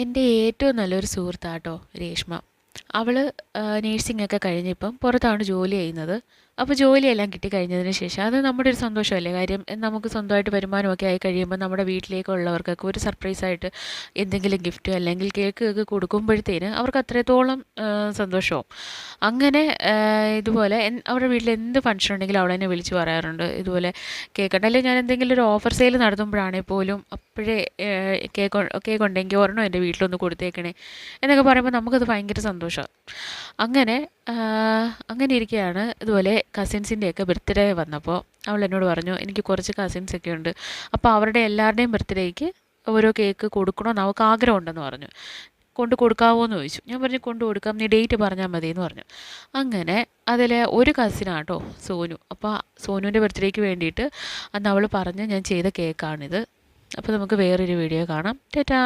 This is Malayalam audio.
എൻ്റെ ഏറ്റവും നല്ലൊരു സുഹൃത്താട്ടോ രേഷ്മ. അവൾ നേഴ്സിംഗൊക്കെ കഴിഞ്ഞിപ്പം പുറത്താണ് ജോലി ചെയ്യുന്നത്. അപ്പോൾ ജോലിയെല്ലാം കിട്ടിക്കഴിഞ്ഞതിന് ശേഷം അത് നമ്മുടെ ഒരു സന്തോഷമല്ലേ. കാര്യം നമുക്ക് സ്വന്തമായിട്ട് വരുമാനമൊക്കെ ആയി കഴിയുമ്പോൾ നമ്മുടെ വീട്ടിലേക്കുള്ളവർക്കൊക്കെ ഒരു സർപ്രൈസായിട്ട് എന്തെങ്കിലും ഗിഫ്റ്റ് അല്ലെങ്കിൽ കേക്ക് ഒക്കെ കൊടുക്കുമ്പോഴത്തേന് അവർക്ക് അത്രത്തോളം സന്തോഷവും. അങ്ങനെ ഇതുപോലെ അവരുടെ വീട്ടിൽ എന്ത് ഫംഗ്ഷൻ ഉണ്ടെങ്കിലും അവളെന്നെ വിളിച്ച് പറയാറുണ്ട്. ഇതുപോലെ കേക്ക് അല്ലെങ്കിൽ ഞാൻ എന്തെങ്കിലും ഒരു ഓഫർ സെയിൽ നടത്തുമ്പോഴാണെങ്കിൽ പോലും അപ്പോഴേ കേക്ക് ഉണ്ടെങ്കിൽ ഒരെണ്ണം എൻ്റെ വീട്ടിലൊന്ന് കൊടുത്തേക്കണേ എന്നൊക്കെ പറയുമ്പോൾ നമുക്കത് ഭയങ്കര സന്തോഷമാണ്. അങ്ങനെ അങ്ങനെ ഇരിക്കുകയാണ് ഇതുപോലെ കസിൻസിൻ്റെയൊക്കെ ബർത്ത്ഡേ വന്നപ്പോൾ അവൾ എന്നോട് പറഞ്ഞു എനിക്ക് കുറച്ച് കസിൻസൊക്കെ ഉണ്ട്, അപ്പോൾ അവരുടെ എല്ലാവരുടെയും ബർത്ത്ഡേക്ക് ഓരോ കേക്ക് കൊടുക്കണമെന്ന് അവൾക്ക് ആഗ്രഹമുണ്ടെന്ന് പറഞ്ഞു. കൊണ്ട് കൊടുക്കാമോ എന്ന് ചോദിച്ചു. ഞാൻ പറഞ്ഞു കൊണ്ട് കൊടുക്കാം, നീ ഡേറ്റ് പറഞ്ഞാൽ മതി എന്ന് പറഞ്ഞു. അങ്ങനെ അതിൽ ഒരു കസിനാട്ടോ സോനു. അപ്പോൾ സോനുവിൻ്റെ ബർത്ത്ഡേക്ക് വേണ്ടിയിട്ട് അന്ന് അവൾ പറഞ്ഞ് ഞാൻ ചെയ്ത കേക്കാണിത്. അപ്പോൾ നമുക്ക് വേറൊരു വീഡിയോ കാണാം. ടാറ്റാ.